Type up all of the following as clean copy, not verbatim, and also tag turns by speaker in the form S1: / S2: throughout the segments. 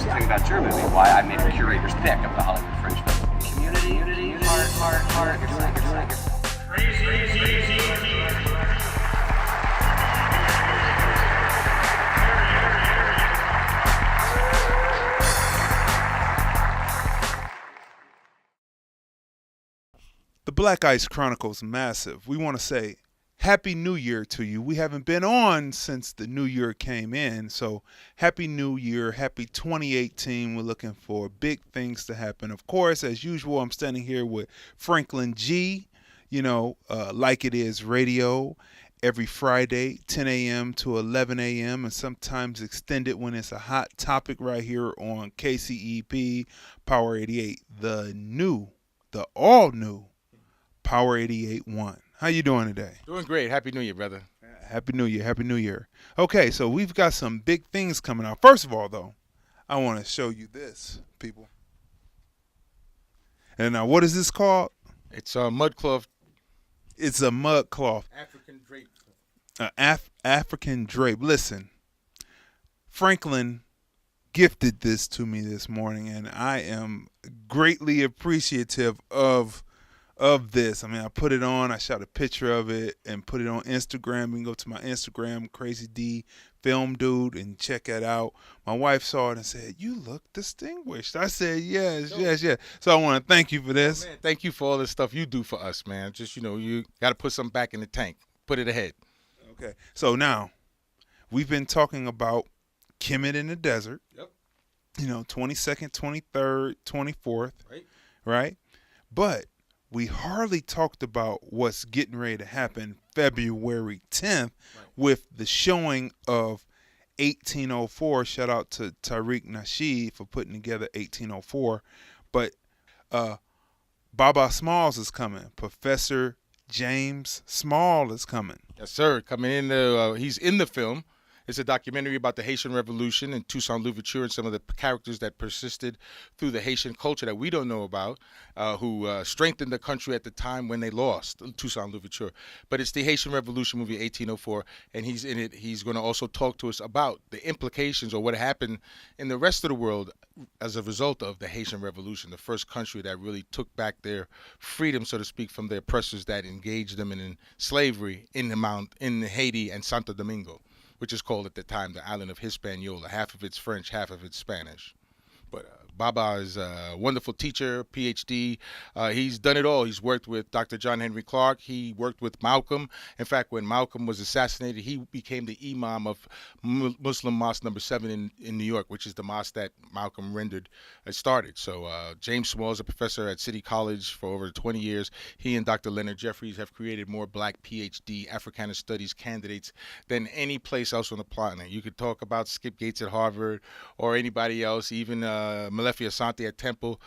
S1: interesting thing about your movie, why I made a curator's pick of the Hollywood Fringe Festival. Community, heart,
S2: The Black Ice Chronicles Massive. We want to say Happy New Year to you. We haven't been on since the new year came in, so Happy New Year, Happy 2018. We're looking for big things to happen. Of course, as usual, I'm standing here with Franklyn G, like it is radio, every Friday, 10 a.m. to 11 a.m., and sometimes extended when it's a hot topic right here on KCEP, Power 88, the all-new Power 88.1. How you doing today?
S3: Doing great. Happy New Year, brother.
S2: Happy New Year. Happy New Year. Okay, so we've got some big things coming out. First of all, though, I want to show you this, people. And now, what is this called?
S3: It's a mud cloth.
S2: It's a mud cloth.
S3: African drape.
S2: African drape. Listen, Franklyn gifted this to me this morning, and I am greatly appreciative of this. I mean, I put it on, I shot a picture of it and put it on Instagram. You can go to my Instagram, Crazy D Film Dude, and check it out. My wife saw it and said, "You look distinguished." I said, yes. So I want to thank you for this.
S3: Man, thank you for all the stuff you do for us, man. Just, you got to put something back in the tank. Put it ahead.
S2: Okay. So now, we've been talking about Kemet in the Desert.
S3: Yep.
S2: 22nd, 23rd, 24th. Right? But we hardly talked about what's getting ready to happen February 10th with the showing of 1804. Shout out to Tariq Nasheed for putting together 1804. But Baba Smalls is coming. Professor James Small is coming.
S3: Yes, sir. Coming in, he's in the film. It's a documentary about the Haitian Revolution in Toussaint Louverture and some of the characters that persisted through the Haitian culture that we don't know about, who strengthened the country at the time when they lost Toussaint Louverture. But it's the Haitian Revolution movie, 1804, and he's in it. He's going to also talk to us about the implications or what happened in the rest of the world as a result of the Haitian Revolution, the first country that really took back their freedom, so to speak, from the oppressors that engaged them in slavery in Haiti and Santo Domingo, which is called at the time the island of Hispaniola. Half of it's French, half of it's Spanish. But Baba is a wonderful teacher, PhD. He's done it all. He's worked with Dr. John Henry Clark. He worked with Malcolm. In fact, when Malcolm was assassinated, he became the imam of Muslim Mosque number 7 in New York, which is the mosque that Malcolm started. So James Small is a professor at City College for over 20 years. He and Dr. Leonard Jeffries have created more black PhD Africana Studies candidates than any place else on the planet. You could talk about Skip Gates at Harvard or anybody else, even Malefi Asante at Temple.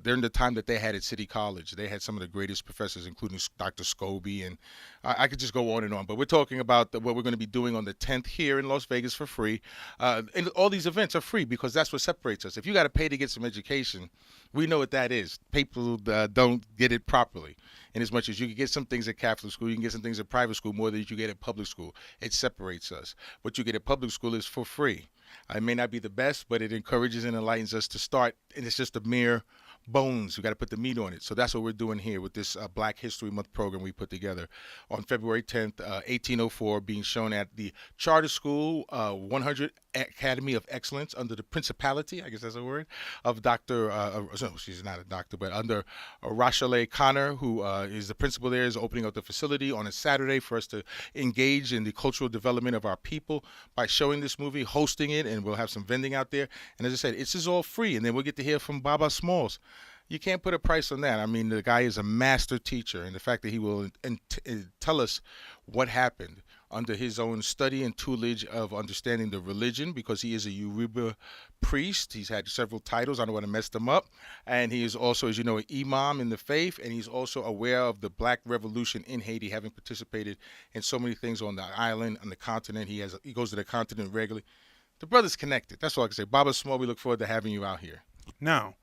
S3: During the time that they had at City College, they had some of the greatest professors, including Dr. Scobie, and I could just go on and on. But we're talking about what we're going to be doing on the 10th here in Las Vegas for free. And all these events are free because that's what separates us. If you got to pay to get some education, we know what that is. People don't get it properly. In as much as you can get some things at Catholic school, you can get some things at private school more than you get at public school. It separates us. What you get at public school is for free. It may not be the best, but it encourages and enlightens us to start, and it's just a mere bones. We got to put the meat on it. So that's what we're doing here with this Black History Month program we put together on February 10th, 1804, being shown at the Charter School 100 Academy of Excellence under the principality, I guess that's a word, of Dr. No, she's not a doctor, but under Rachel Connor, who is the principal there, is opening up the facility on a Saturday for us to engage in the cultural development of our people by showing this movie, hosting it, and we'll have some vending out there. And as I said, this is all free, and then we'll get to hear from Baba Smalls. You can't put a price on that. I mean, the guy is a master teacher, and the fact that he will tell us what happened under his own study and tutelage of understanding the religion, because he is a Yoruba priest. He's had several titles. I don't want to mess them up. And he is also, as you know, an imam in the faith, and he's also aware of the Black Revolution in Haiti, having participated in so many things on the island, on the continent. He goes to the continent regularly. The brother's connected. That's all I can say. Baba Small, we look forward to having you out here.
S2: Now,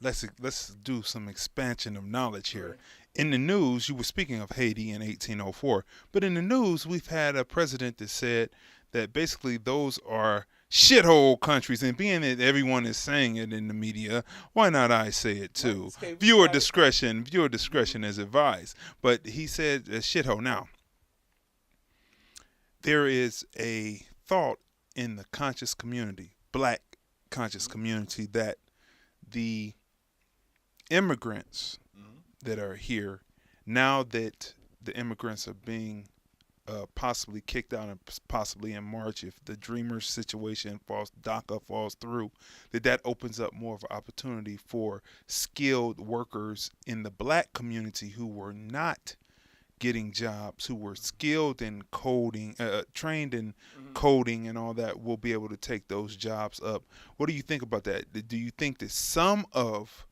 S2: let's do some expansion of knowledge here. Right. In the news, you were speaking of Haiti in 1804, but in the news, we've had a president that said that basically those are shithole countries, and being that everyone is saying it in the media, why not I say it too? Viewer discretion is advised. But he said shithole. Now, there is a thought in the conscious community, black conscious community, that the immigrants that are here, now that the immigrants are being possibly kicked out and possibly in March, if the Dreamers situation DACA falls through, that opens up more of an opportunity for skilled workers in the black community who were not getting jobs, who were skilled in coding, trained in coding and all that, will be able to take those jobs up. What do you think about that? Do you think that some of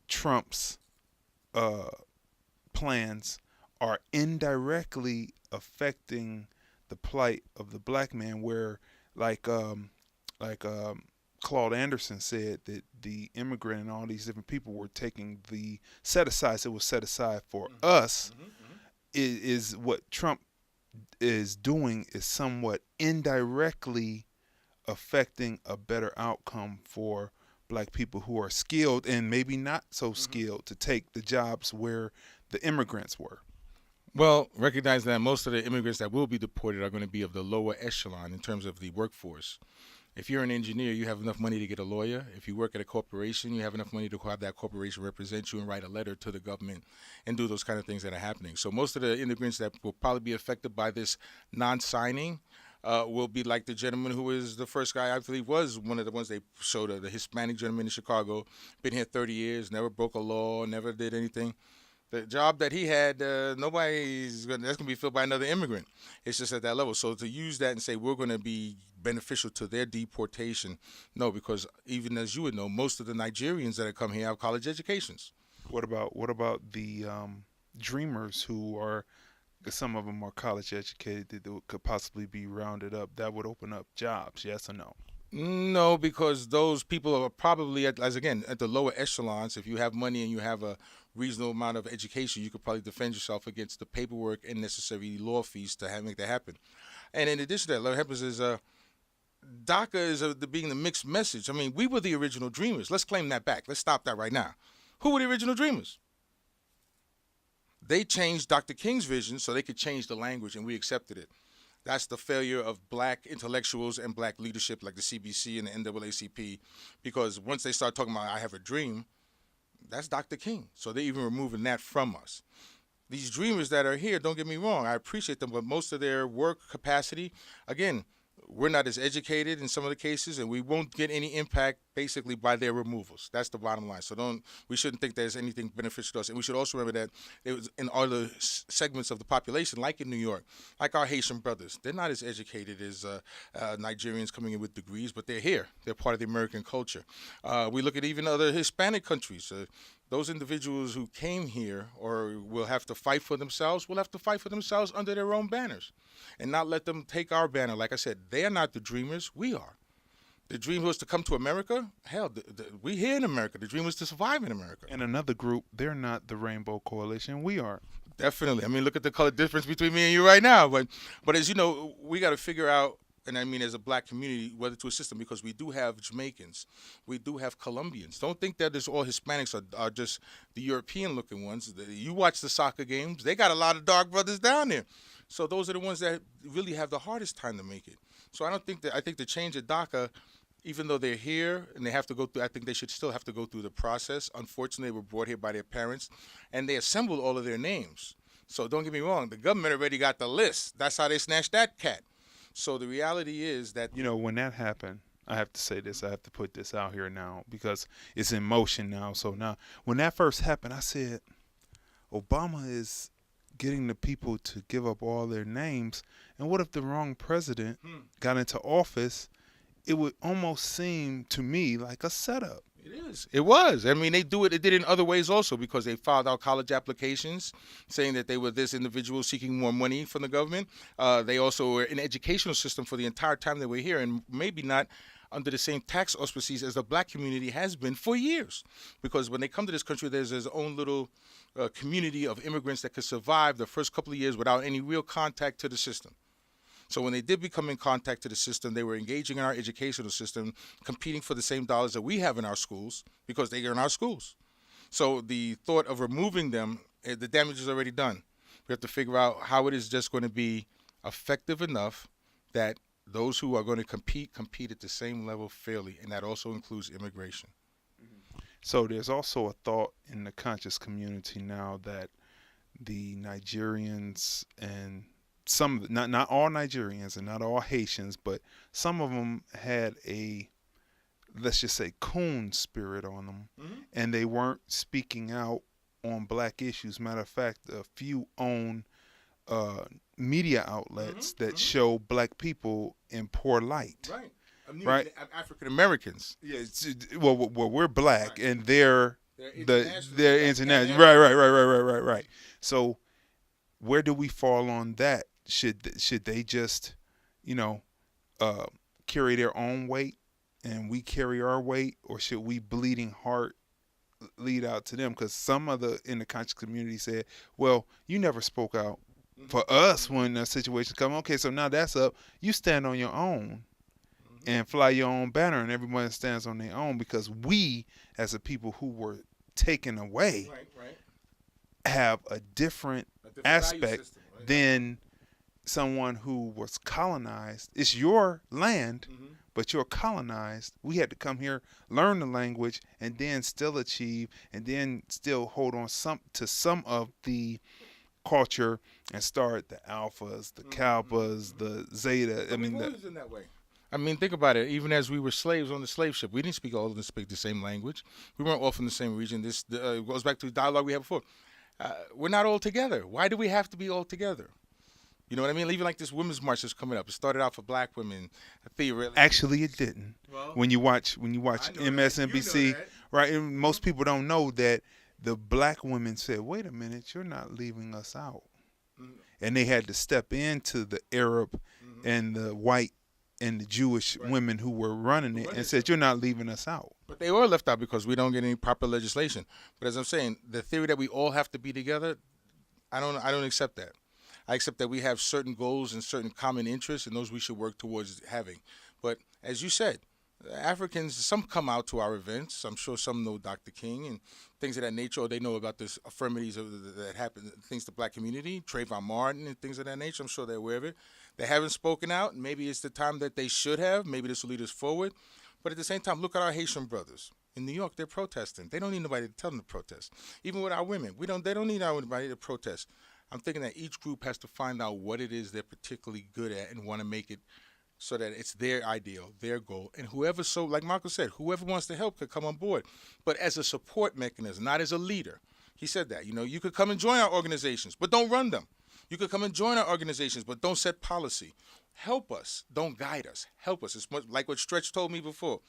S2: Trump's plans are indirectly affecting the plight of the black man, where Claude Anderson said that the immigrant and all these different people were taking the set-asides that was set aside for us, is what Trump is doing is somewhat indirectly affecting a better outcome for black people who are skilled and maybe not so skilled to take the jobs where the immigrants were.
S3: Well, recognize that most of the immigrants that will be deported are going to be of the lower echelon in terms of the workforce. If you're an engineer, you have enough money to get a lawyer. If you work at a corporation, you have enough money to have that corporation represent you and write a letter to the government and do those kind of things that are happening. So most of the immigrants that will probably be affected by this non-signing will be like the gentleman who was the first guy, I believe was one of the ones they showed, the Hispanic gentleman in Chicago, been here 30 years, never broke a law, never did anything. The job that he had, that's going to be filled by another immigrant. It's just at that level. So to use that and say we're going to be beneficial to their deportation, no, because even as you would know, most of the Nigerians that have come here have college educations.
S2: What about the dreamers who are, some of them are college educated, that could possibly be rounded up? That would open up jobs, yes or no?
S3: No, because those people are probably, at the lower echelons. If you have money and you have a reasonable amount of education, you could probably defend yourself against the paperwork and necessary law fees to make that happen. And in addition to that, what happens is DACA is being the mixed message. I mean, we were the original dreamers. Let's claim that back. Let's stop that right now. Who were the original dreamers? They changed Dr. King's vision so they could change the language, and we accepted it. That's the failure of black intellectuals and black leadership like the CBC and the NAACP, because once they start talking about I have a dream, that's Dr. King. So they're even removing that from us. These dreamers that are here, don't get me wrong, I appreciate them, but most of their work capacity, again, we're not as educated in some of the cases, and we won't get any impact basically by their removals. That's the bottom line. So we shouldn't think there's anything beneficial to us. And we should also remember that it was in other segments of the population, like in New York, like our Haitian brothers. They're not as educated as Nigerians coming in with degrees, but they're here. They're part of the American culture. We look at even other Hispanic countries. Those individuals who came here or will have to fight for themselves will have to fight for themselves under their own banners and not let them take our banner. Like I said, they are not the dreamers. We are. The dream was to come to America. Hell, we here in America. The dream was to survive in America.
S2: And another group, they're not the Rainbow Coalition. We are.
S3: Definitely. I mean, look at the color difference between me and you right now. But as you know, we got to figure out, and I mean as a black community, whether to assist them, because we do have Jamaicans, we do have Colombians. Don't think that it's all Hispanics are just the European-looking ones. You watch the soccer games, they got a lot of dark brothers down there. So those are the ones that really have the hardest time to make it. So I think the change of DACA, even though they're here and they have to go through, I think they should still have to go through the process. Unfortunately, they were brought here by their parents, and they assembled all of their names. So don't get me wrong, the government already got the list. That's how they snatched that cat. So the reality is that,
S2: when that happened, I have to say this, I have to put this out here now because it's in motion now. So now, when that first happened, I said, Obama is getting the people to give up all their names. And what if the wrong president got into office? It would almost seem to me like a setup.
S3: It is. It was. I mean, they did it in other ways also, because they filed out college applications saying that they were this individual seeking more money from the government. They also were in the educational system for the entire time they were here, and maybe not under the same tax auspices as the black community has been for years. Because when they come to this country, there's his own little community of immigrants that could survive the first couple of years without any real contact to the system. So when they did become in contact to the system, they were engaging in our educational system, competing for the same dollars that we have in our schools because they are in our schools. So the thought of removing them, the damage is already done. We have to figure out how it is just going to be effective enough that those who are going to compete at the same level fairly, and that also includes immigration.
S2: So there's also a thought in the conscious community now that the Nigerians and some, not all Nigerians and not all Haitians, but some of them had a, let's just say, coon spirit on them, and they weren't speaking out on black issues. Matter of fact, a few own media outlets that show black people in poor light. Right.
S3: African Americans.
S2: Yeah. Well, we're black, and they're international. Right. So, where do we fall on that? Should they just, carry their own weight, and we carry our weight, or should we bleeding heart lead out to them? Because some of in the conscious community said, "Well, you never spoke out for us when a situation come. Okay, so now that's up. You stand on your own and fly your own banner, and everyone stands on their own, because we, as a people who were taken away, have a different aspect than someone who was colonized. It's your land, but you're colonized. We had to come here, learn the language, and then still achieve, and then still hold on to some of the culture and start the alphas, the kalpas, the zeta.
S3: We've always been that way. I mean, think about it. Even as we were slaves on the slave ship, we didn't speak the same language. We weren't all from the same region. This goes back to the dialogue we had before. We're not all together. Why do we have to be all together? You know what I mean? Even like this women's march that's coming up. It started out for black women.
S2: Actually, it didn't. Well, when you watch MSNBC, right? And most people don't know that the black women said, "Wait a minute, you're not leaving us out," and they had to step into the Arab and the white and the Jewish women who were running it and said, "You're not leaving us out."
S3: But they were left out because we don't get any proper legislation. But as I'm saying, the theory that we all have to be together, I don't accept that. I accept that we have certain goals and certain common interests, and those we should work towards having. But as you said, Africans, some come out to our events. I'm sure some know Dr. King and things of that nature, or they know about the affirmities that happen, things to the black community, Trayvon Martin and things of that nature. I'm sure they're aware of it. They haven't spoken out. Maybe it's the time that they should have. Maybe this will lead us forward. But at the same time, look at our Haitian brothers. In New York, they're protesting. They don't need nobody to tell them to protest. Even with our women, they don't need anybody to protest. I'm thinking that each group has to find out what it is they're particularly good at and want to make it so that it's their ideal, their goal. And whoever, so like Marco said, whoever wants to help could come on board. But as a support mechanism, not as a leader. He said that, you could come and join our organizations, but don't run them. You could come and join our organizations, but don't set policy. Help us. Don't guide us. Help us. It's much like what Stretch told me before.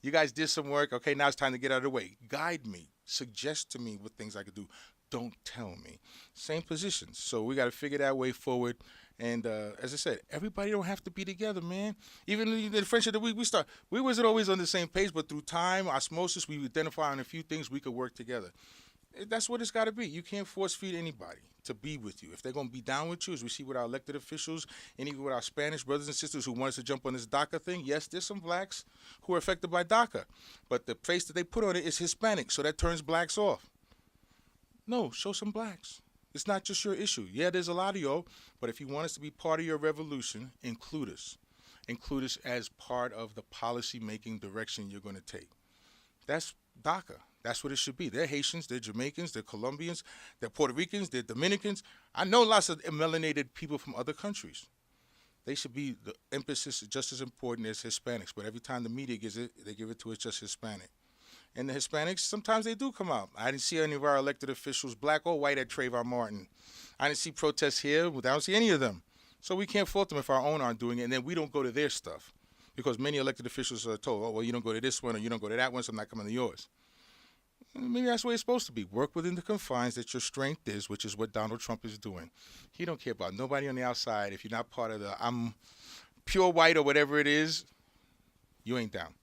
S3: You guys did some work. Okay, now it's time to get out of the way. Guide me. Suggest to me what things I could do. Don't tell me. Same positions. So we got to figure that way forward. And as I said, everybody don't have to be together, man. Even in the friendship that we wasn't always on the same page, but through time, osmosis, we identify on a few things we could work together. That's what it's got to be. You can't force feed anybody to be with you. If they're going to be down with you, as we see with our elected officials, and even with our Spanish brothers and sisters who want us to jump on this DACA thing, yes, there's some blacks who are affected by DACA, but the face that they put on it is Hispanic, so that turns blacks off. No, show some blacks. It's not just your issue. Yeah, there's a lot of y'all, but if you want us to be part of your revolution, include us. Include us as part of the policy-making direction you're going to take. That's DACA. That's what it should be. They're Haitians, they're Jamaicans, they're Colombians, they're Puerto Ricans, they're Dominicans. I know lots of melanated people from other countries. They should be, the emphasis is just as important as Hispanics, but every time the media gives it, they give it to us just Hispanic. And the Hispanics, sometimes they do come out. I didn't see any of our elected officials, black or white, at Trayvon Martin. I didn't see protests here. I don't see any of them. So we can't fault them if our own aren't doing it, and then we don't go to their stuff. Because many elected officials are told, oh, well, you don't go to this one or you don't go to that one, so I'm not coming to yours. Maybe that's the way it's supposed to be. Work within the confines that your strength is, which is what Donald Trump is doing. He don't care about nobody on the outside. If you're not part of the I'm pure white or whatever it is, you ain't down.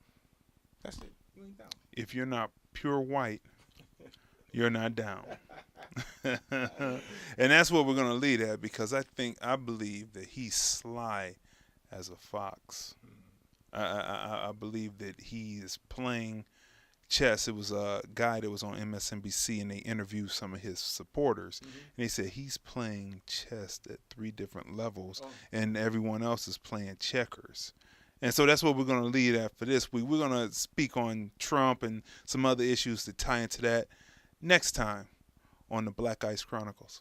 S3: That's it. You ain't down.
S2: If you're not pure white, you're not down. And that's what we're going to lead at, because I believe that he's sly as a fox. I believe that he is playing chess. It was a guy that was on MSNBC, and they interviewed some of his supporters, and they said he's playing chess at 3 different levels, and everyone else is playing checkers. And so that's what we're going to lead at for this week. We're going to speak on Trump and some other issues that tie into that next time on the Black Ice Chronicles.